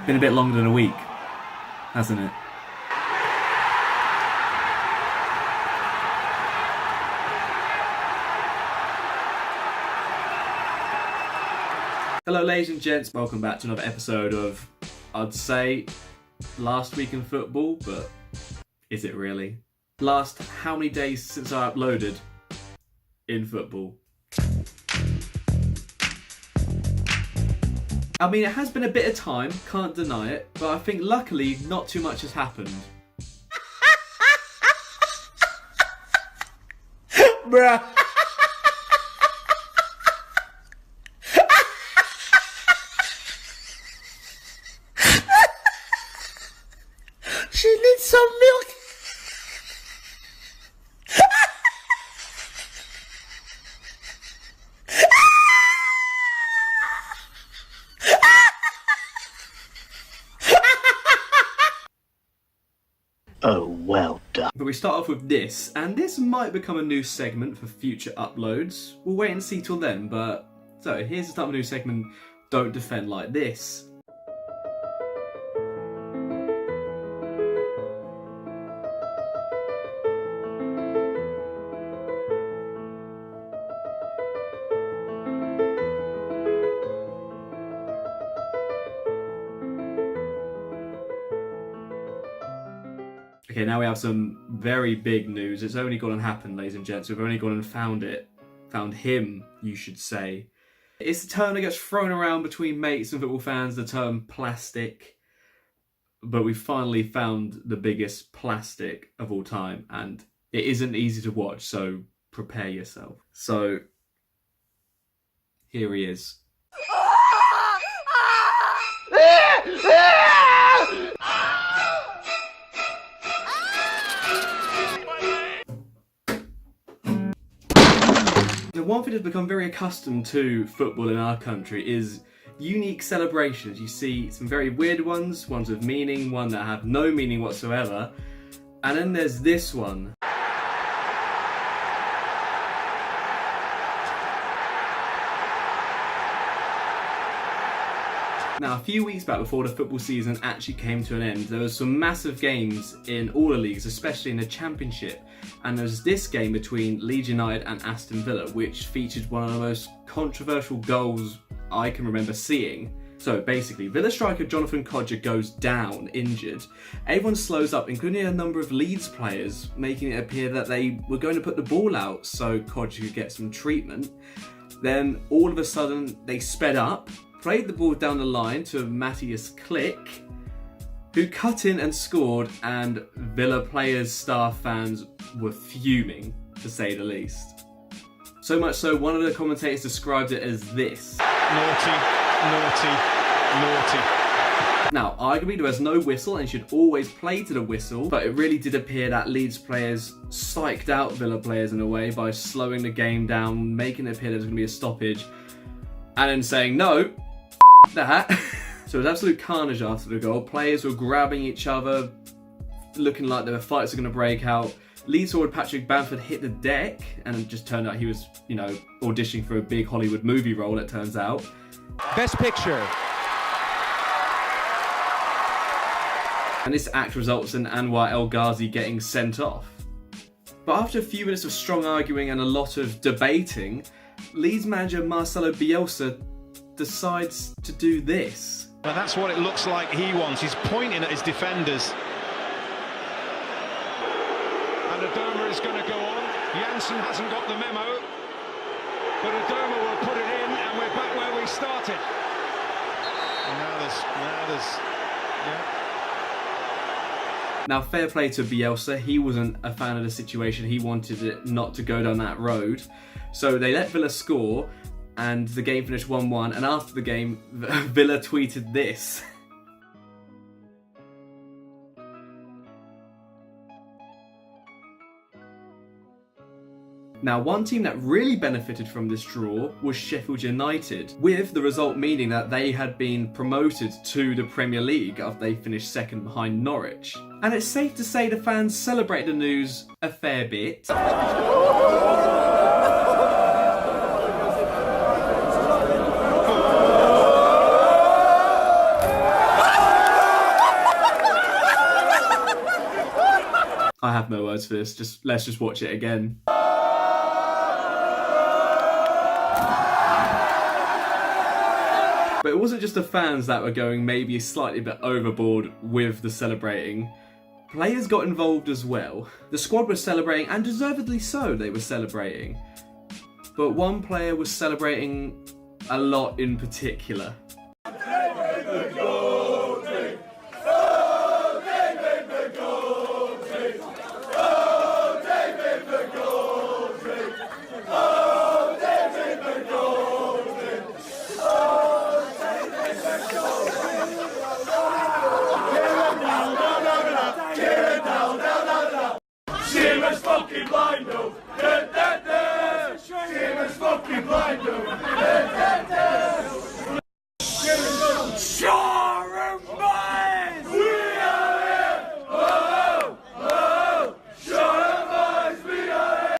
Been a bit longer than a week, hasn't it? Hello ladies and gents, welcome back to another episode of, I'd say, Last Week in Football, but is it really? Last how many days since I uploaded in football? I mean, it has been a bit of time, can't deny it, but I think luckily not too much has happened. Bruh. She needs some milk. Oh, well done. But we start off with this, and this might become a new segment for future uploads. We'll wait and see till then, but... So, here's the start of a new segment, Don't Defend Like This. Okay, now we have some very big news. It's only gone and happened, ladies and gents. We've only gone and found it. Found him, you should say. It's the term that gets thrown around between mates and football fans, the term plastic. But we finally found the biggest plastic of all time. And it isn't easy to watch, so prepare yourself. So, here he is. One thing that's become very accustomed to football in our country is unique celebrations. You see some very weird ones with meaning, one that have no meaning whatsoever, and then there's this one. Now, a few weeks back, before the football season actually came to an end, there was some massive games in all the leagues, especially in the Championship. And there was this game between Leeds United and Aston Villa, which featured one of the most controversial goals I can remember seeing. So basically, Villa striker Jonathan Kodjia goes down, injured. Everyone slows up, including a number of Leeds players, making it appear that they were going to put the ball out so Kodjia could get some treatment. Then, all of a sudden, they sped up, played the ball down the line to Matthias Klick, who cut in and scored, and Villa players, staff, fans were fuming, to say the least. So much so, one of the commentators described it as this. Naughty, naughty, naughty. Now, arguably there was no whistle and should always play to the whistle, but it really did appear that Leeds players psyched out Villa players in a way by slowing the game down, making it appear there was going to be a stoppage, and then saying, no, that. So it was absolute carnage after the goal. Players were grabbing each other, looking like their fights are going to break out. Leeds forward Patrick Bamford hit the deck, and it just turned out he was, auditioning for a big Hollywood movie role, it turns out. Best picture. And this act results in Anwar El Ghazi getting sent off. But after a few minutes of strong arguing and a lot of debating, Leeds manager Marcelo Bielsa decides to do this. And that's what it looks like he wants. He's pointing at his defenders. And Adoma is going to go on. Janssen hasn't got the memo. But Adoma will put it in, and we're back where we started. And now there's, yeah. Now, fair play to Bielsa. He wasn't a fan of the situation. He wanted it not to go down that road. So they let Villa score, and the game finished 1-1. And after the game, Villa tweeted this. Now, one team that really benefited from this draw was Sheffield United, with the result meaning that they had been promoted to the Premier League after they finished second behind Norwich. And it's safe to say the fans celebrated the news a fair bit. have no words for this. Let's just watch it again. But it wasn't just the fans that were going maybe slightly a bit overboard with the celebrating. Players got involved as well. The squad was celebrating, and deservedly so, they were celebrating. But one player was celebrating a lot in particular.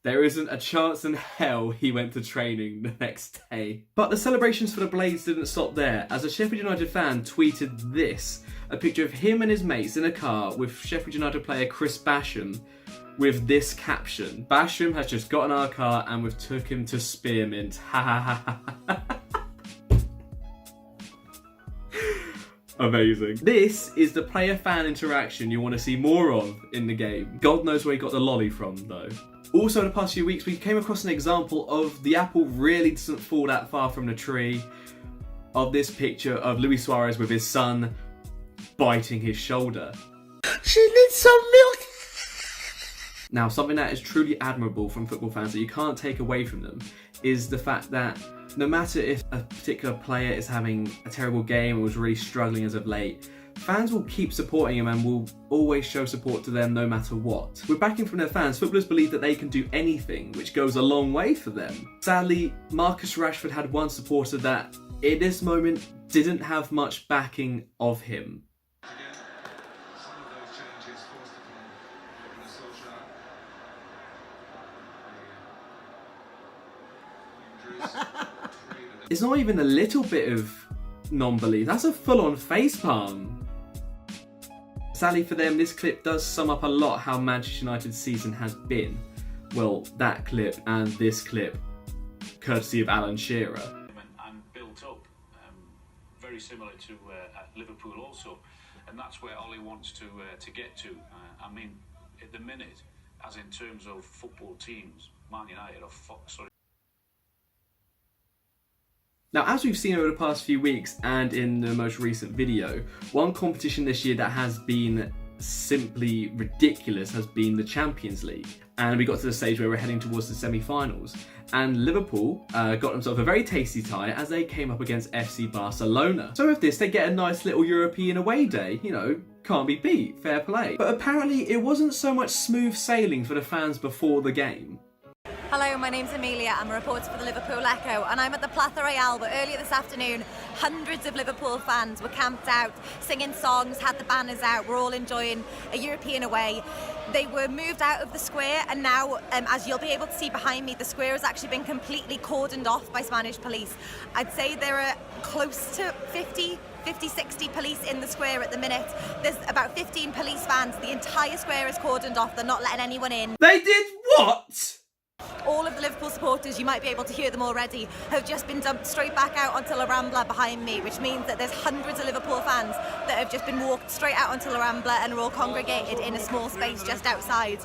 There isn't a chance in hell he went to training the next day. But the celebrations for the Blades didn't stop there, as a Sheffield United fan tweeted this, a picture of him and his mates in a car with Sheffield United player Chris Basham, with this caption: "Basham has just got in our car and we've took him to Spearmint. Ha ha ha ha." Amazing. This is the player-fan interaction you want to see more of in the game. God knows where he got the lolly from, though. Also, in the past few weeks, we came across an example of the apple really doesn't fall that far from the tree, of this picture of Luis Suarez with his son biting his shoulder. She needs some milk. Now, something that is truly admirable from football fans that you can't take away from them is the fact that no matter if a particular player is having a terrible game or was really struggling as of late, fans will keep supporting him and will always show support to them no matter what. With backing from their fans, footballers believe that they can do anything, which goes a long way for them. Sadly, Marcus Rashford had one supporter that, in this moment, didn't have much backing of him. It's not even a little bit of non-belief, that's a full-on facepalm. Sadly for them, this clip does sum up a lot how Manchester United's season has been. Well, that clip and this clip, courtesy of Alan Shearer. And built up, very similar to at Liverpool also, and that's where Ollie wants to get to. I mean, at the minute, as in terms of football teams, Man United are Now, as we've seen over the past few weeks and in the most recent video, one competition this year that has been simply ridiculous has been the Champions League. And we got to the stage where we're heading towards the semi-finals. And Liverpool got themselves a very tasty tie as they came up against FC Barcelona. So with this, they get a nice little European away day. You know, can't be beat, fair play. But apparently it wasn't so much smooth sailing for the fans before the game. Hello, my name's Amelia. I'm a reporter for the Liverpool Echo and I'm at the Plaza Royale, but earlier this afternoon hundreds of Liverpool fans were camped out, singing songs, had the banners out, we're all enjoying a European away. They were moved out of the square and now, as you'll be able to see behind me, the square has actually been completely cordoned off by Spanish police. I'd say there are close to 50, 60 police in the square at the minute. There's about 15 police vans. The entire square is cordoned off. They're not letting anyone in. They did what? All of the Liverpool supporters, you might be able to hear them already, have just been dumped straight back out onto La Rambla behind me, which means that there's hundreds of Liverpool fans that have just been walked straight out onto La Rambla and are all congregated in a small space just outside.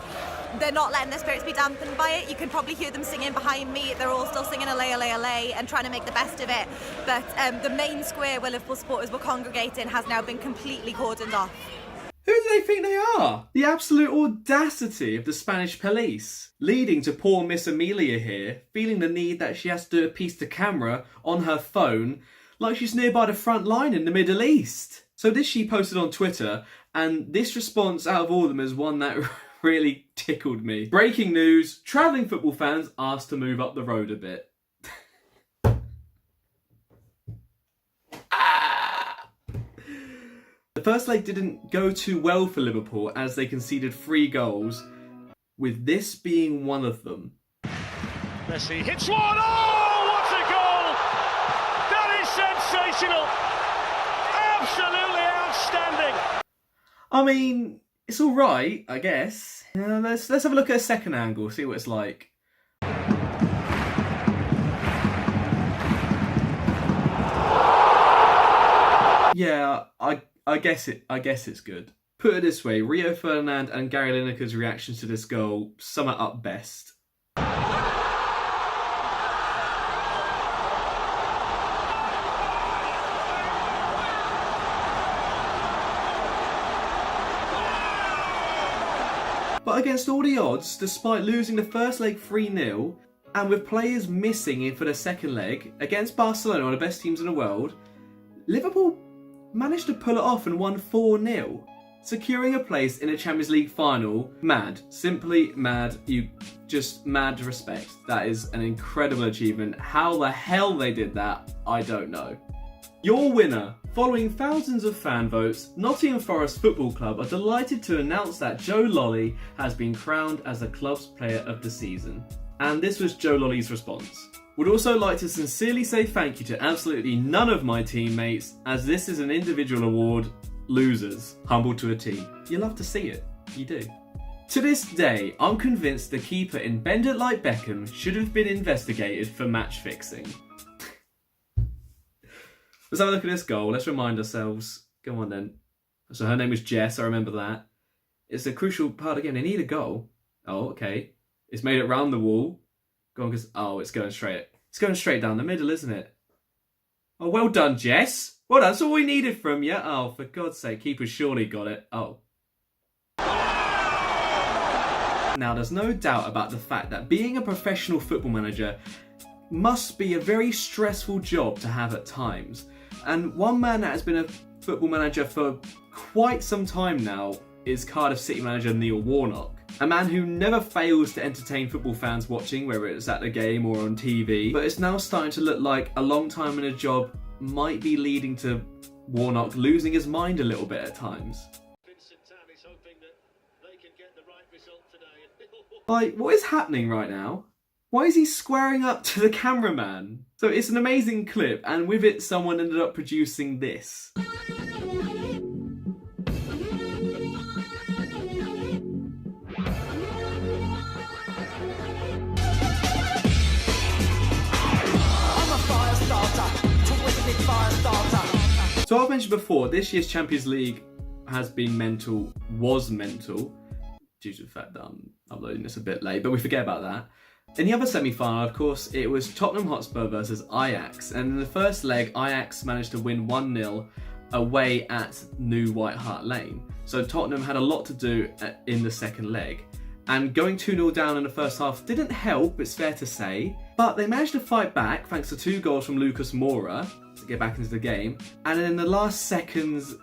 They're not letting their spirits be dampened by it. You can probably hear them singing behind me. They're all still singing Allay, Allay, Allay and trying to make the best of it. But the main square where Liverpool supporters were congregating has now been completely cordoned off. Who do they think they are? The absolute audacity of the Spanish police, leading to poor Miss Amelia here feeling the need that she has to do a piece to camera on her phone like she's nearby the front line in the Middle East. So this she posted on Twitter, and this response out of all of them is one that really tickled me. Breaking news, travelling football fans asked to move up the road a bit. The first leg didn't go too well for Liverpool as they conceded 3 goals, with this being one of them. Messi hits one. Oh, what a goal! That is sensational. Absolutely outstanding. I mean, It's all right, I guess. Let's have a look at a second angle, see what it's like. Yeah, I guess it's good. Put it this way, Rio Ferdinand and Gary Lineker's reactions to this goal sum it up best. But against all the odds, despite losing the first leg 3-0, and with players missing in for the second leg, against Barcelona, one of the best teams in the world, Liverpool managed to pull it off and won 4-0, securing a place in a Champions League final. Mad. Simply mad. Just mad respect. That is an incredible achievement. How the hell they did that, I don't know. Your winner. Following thousands of fan votes, Nottingham Forest Football Club are delighted to announce that Joe Lolly has been crowned as the club's player of the season. And this was Joe Lolly's response. Would also like to sincerely say thank you to absolutely none of my teammates, as this is an individual award. Losers. Humble to a T. You love to see it. You do. To this day, I'm convinced the keeper in Bend It Like Beckham should have been investigated for match fixing. Let's have a look at this goal. Let's remind ourselves. Go on then. So her name was Jess, I remember that. It's a crucial part again. They need a goal. Oh, okay. It's made it round the wall. Go on, because it's going straight. It's going straight down the middle, isn't it? Oh, well done, Jess. Well done. That's all we needed from you. Oh, for God's sake, keeper surely got it. Oh. Now, there's no doubt about the fact that being a professional football manager must be a very stressful job to have at times. And one man that has been a football manager for quite some time now is Cardiff City manager Neil Warnock. A man who never fails to entertain football fans watching, whether it's at the game or on TV. But it's now starting to look like a long time in a job might be leading to Warnock losing his mind a little bit at times. Like, what is happening right now? Why is he squaring up to the cameraman? So it's an amazing clip, and with it someone ended up producing this. So I've mentioned before, this year's Champions League has been mental, was mental, due to the fact that I'm uploading this a bit late, but we forget about that. In the other semi-final, of course, it was Tottenham Hotspur versus Ajax, and in the first leg, Ajax managed to win 1-0 away at New White Hart Lane. So Tottenham had a lot to do in the second leg, and going 2-0 down in the first half didn't help, it's fair to say, but they managed to fight back thanks to 2 goals from Lucas Moura to get back into the game, and in the last seconds,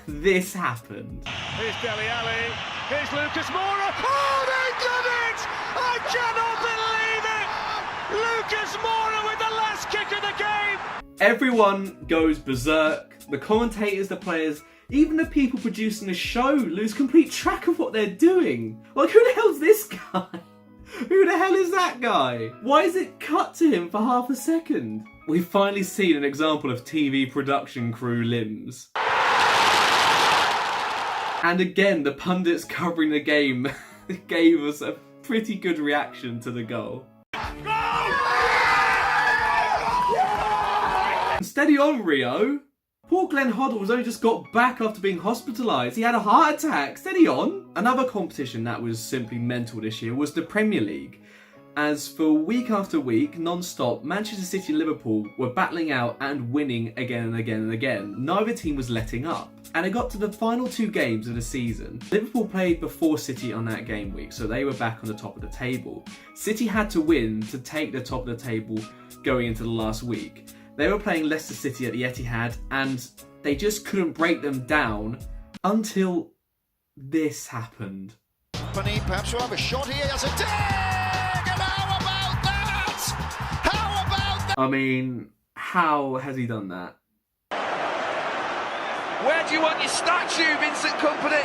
this happened. Here's Dele Alli, here's Lucas Moura, oh they did it! I cannot believe it! Lucas Moura with the last kick of the game! Everyone goes berserk, the commentators, the players, even the people producing the show lose complete track of what they're doing. Like, who the hell's this guy? Who the hell is that guy? Why is it cut to him for half a second? We've finally seen an example of TV production crew limbs. And again, the pundits covering the game gave us a pretty good reaction to the goal. Steady on, Rio. Poor Glenn Hoddle has only just got back after being hospitalised. He had a heart attack. Steady on. Another competition that was simply mental this year was the Premier League. As for week after week, non-stop, Manchester City and Liverpool were battling out and winning again and again and again. Neither team was letting up. And it got to the final 2 games of the season. Liverpool played before City on that game week, so they were back on the top of the table. City had to win to take the top of the table going into the last week. They were playing Leicester City at the Etihad, and they just couldn't break them down until this happened. Perhaps we'll have a shot here as a dig! And how about that? How about that? I mean, how has he done that? Where do you want your statue, Vincent Kompany?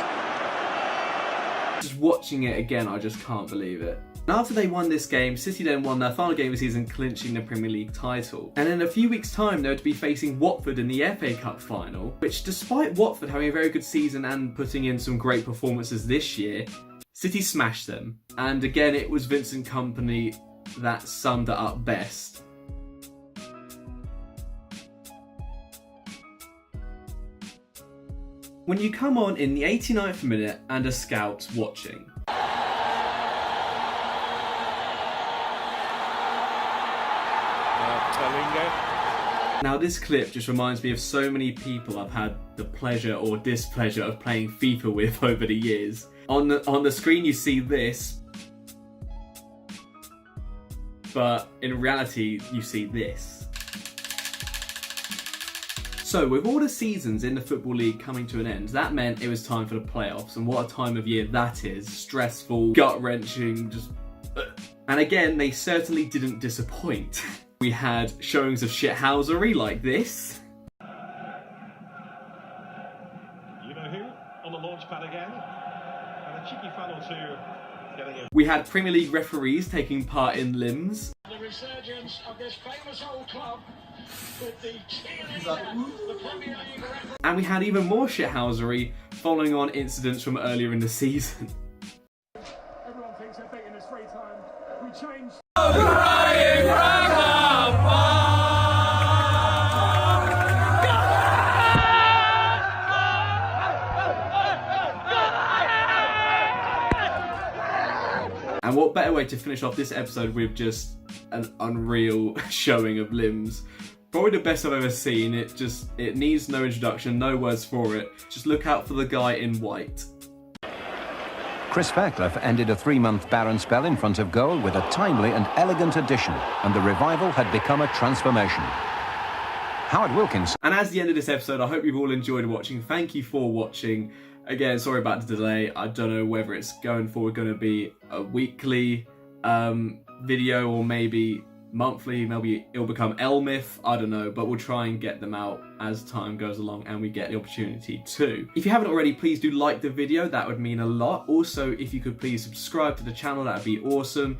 Just watching it again, I just can't believe it. And after they won this game, City then won their final game of the season, clinching the Premier League title. And in a few weeks' time, they were to be facing Watford in the FA Cup final, which despite Watford having a very good season and putting in some great performances this year, City smashed them. And again, it was Vincent Kompany that summed it up best. When you come on in the 89th minute and a scout's watching. Now this clip just reminds me of so many people I've had the pleasure or displeasure of playing FIFA with over the years. On the screen you see this, but in reality you see this. So with all the seasons in the Football League coming to an end, that meant it was time for the playoffs, and what a time of year that is. Stressful, gut-wrenching, just... And again, they certainly didn't disappoint. We had showings of shithousery like this. You know who? On the launch pad again. And a cheeky fan or two getting in. We had Premier League referees taking part in limbs. The resurgence of this famous old club with the cheerleading, the Premier League referee. And we had even more shithousery following on incidents from earlier in the season. Everyone thinks they're big in his free time. We change. And what better way to finish off this episode with just an unreal showing of limbs. Probably the best I've ever seen. It needs no introduction, no words for it. Just look out for the guy in white. Chris Fairclough ended a 3-month barren spell in front of goal with a timely and elegant addition, and the revival had become a transformation. Howard Wilkins. And as the end of this episode, I hope you've all enjoyed watching. Thank you for watching. Again, sorry about the delay. I don't know whether it's going forward going to be a weekly video or maybe monthly. Maybe it'll become Elmith. I don't know, but we'll try and get them out as time goes along and we get the opportunity to. If you haven't already, please do like the video. That would mean a lot. Also, if you could please subscribe to the channel, that would be awesome.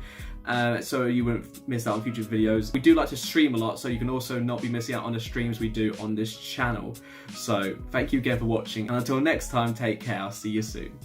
So you wouldn't miss out on future videos. We do like to stream a lot, so you can also not be missing out on the streams we do on this channel. So thank you again for watching, and until next time, take care. I'll see you soon.